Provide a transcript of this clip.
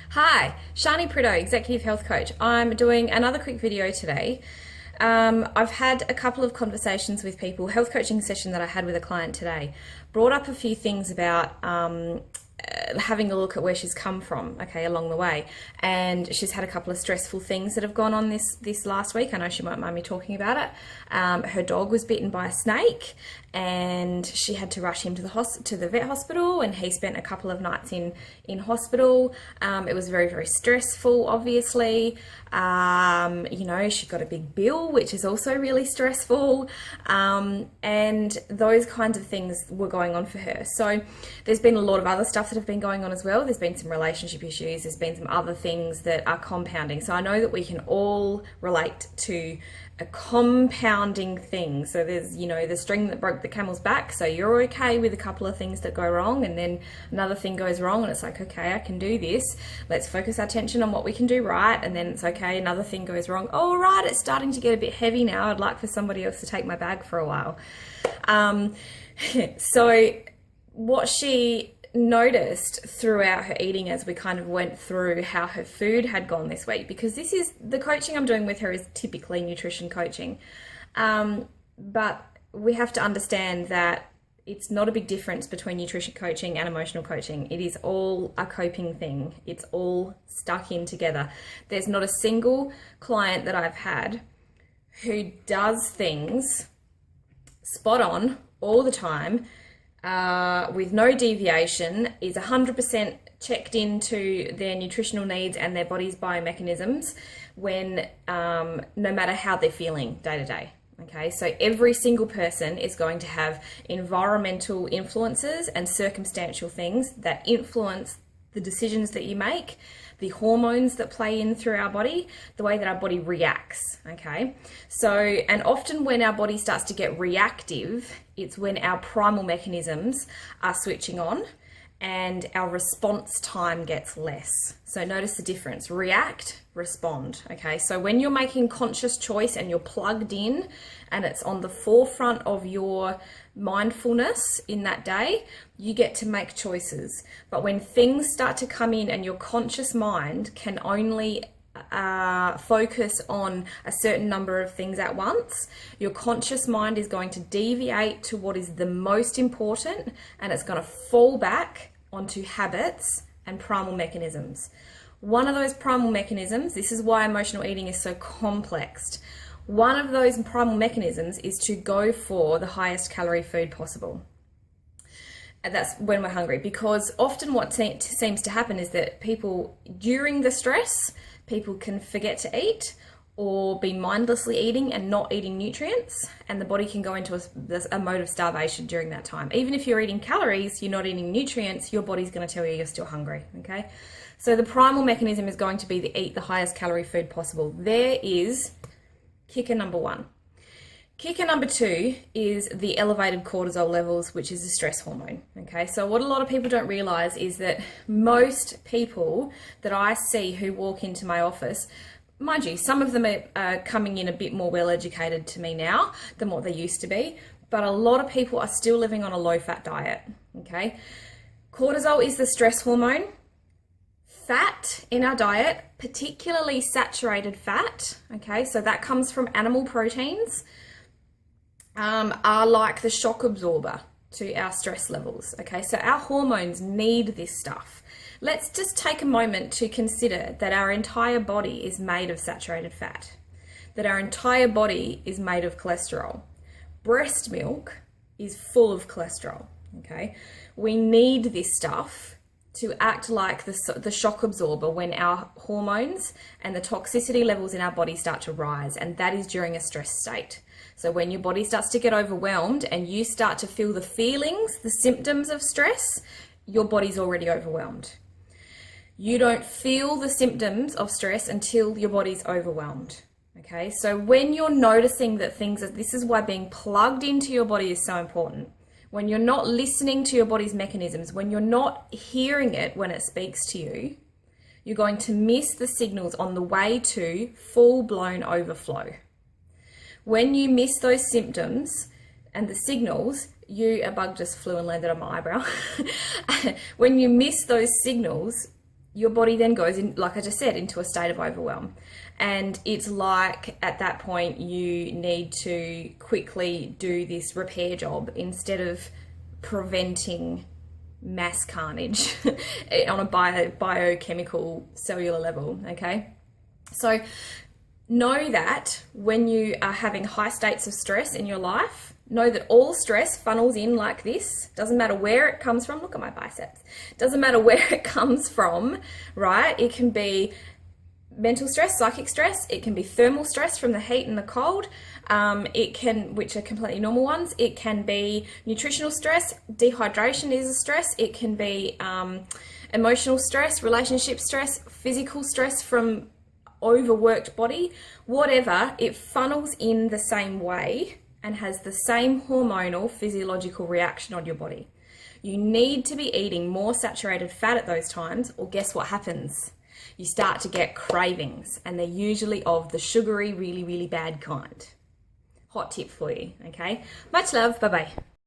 Hi, Shani Prideaux, Executive Health Coach. I'm doing another quick video today. I've had a couple of conversations with people. Health coaching session that I had with a client today brought up a few things about having a look at where she's come from, okay, along the way. And she's had a couple of stressful things that have gone on this last week. I know she might mind me talking about it. Her dog was bitten by a snake and she had to rush him to the vet hospital, and he spent a couple of nights in hospital. It was very, very stressful, obviously. You know, she got a big bill, which is also really stressful. And those kinds of things were going on for her. So there's been a lot of other stuff that have been going on as well. There's been some relationship issues. There's been some other things that are compounding. So I know that we can all relate to a compounding thing. So there's, you know, the string that broke the camel's back. So you're okay with a couple of things that go wrong, and then another thing goes wrong, and it's like, okay, I can do this. Let's focus our attention on what we can do right. And then it's okay, another thing goes wrong. Oh, right, it's starting to get a bit heavy now. I'd like for somebody else to take my bag for a while. So what she noticed throughout her eating as we kind of went through how her food had gone this week, because this is the coaching I'm doing with her is typically nutrition coaching, but we have to understand that it's not a big difference between nutrition coaching and emotional coaching. It is all a coping thing. It's all stuck in together. There's not a single client that I've had who does things spot on all the time, with no deviation, is 100% checked into their nutritional needs and their body's biomechanisms when no matter how they're feeling day to day. Okay, so every single person is going to have environmental influences and circumstantial things that influence the decisions that you make, the hormones that play in through our body, the way that our body reacts, okay? So, and often when our body starts to get reactive, it's when our primal mechanisms are switching on and our response time gets less. So notice the difference, react, respond, okay? So when you're making conscious choice and you're plugged in and it's on the forefront of your mindfulness in that day, you get to make choices. But when things start to come in and your conscious mind can only focus on a certain number of things at once, your conscious mind is going to deviate to what is the most important, and it's going to fall back onto habits and primal mechanisms. One of those primal mechanisms, this is why emotional eating is so complex. One of those primal mechanisms is to go for the highest calorie food possible. And that's when we're hungry, because often what seems to happen is that people, during the stress, people can forget to eat or be mindlessly eating and not eating nutrients, and the body can go into a mode of starvation during that time. Even if you're eating calories, you're not eating nutrients, your body's going to tell you you're still hungry, okay? So the primal mechanism is going to be to eat the highest calorie food possible. There is kicker number one. Kicker number two is the elevated cortisol levels, which is a stress hormone, okay? So what a lot of people don't realize is that most people that I see who walk into my office, mind you, some of them are coming in a bit more well-educated to me now than what they used to be, but a lot of people are still living on a low-fat diet, okay? Cortisol is the stress hormone. Fat in our diet, particularly saturated fat, okay, so that comes from animal proteins, are like the shock absorber to our stress levels, okay? So our hormones need this stuff. Let's just take a moment to consider that our entire body is made of saturated fat, that our entire body is made of cholesterol. Breast milk is full of cholesterol, okay? We need this stuff to act like the shock absorber when our hormones and the toxicity levels in our body start to rise, and that is during a stress state. So when your body starts to get overwhelmed and you start to feel the feelings, the symptoms of stress, your body's already overwhelmed. You don't feel the symptoms of stress until your body's overwhelmed. Okay, so when you're noticing that this is why being plugged into your body is so important. When you're not listening to your body's mechanisms, when you're not hearing it when it speaks to you, you're going to miss the signals on the way to full-blown overflow. When you miss those symptoms and the signals, a bug just flew and landed on my eyebrow. When you miss those signals, your body then goes in, like I just said, into a state of overwhelm. And it's like at that point you need to quickly do this repair job instead of preventing mass carnage on a biochemical cellular level, okay? So know that when you are having high states of stress in your life, know that all stress funnels in like this. Doesn't matter where it comes from. Look at my biceps. Doesn't matter where it comes from, right? It can be mental stress, psychic stress. It can be thermal stress from the heat and the cold. It can, which are completely normal ones. It can be nutritional stress. Dehydration is a stress. It can be emotional stress, relationship stress, physical stress from overworked body. Whatever, it funnels in the same way and has the same hormonal physiological reaction on your body. You need to be eating more saturated fat at those times, or guess what happens? You start to get cravings, and they're usually of the sugary, really, really bad kind. Hot tip for you, okay? Much love, bye-bye.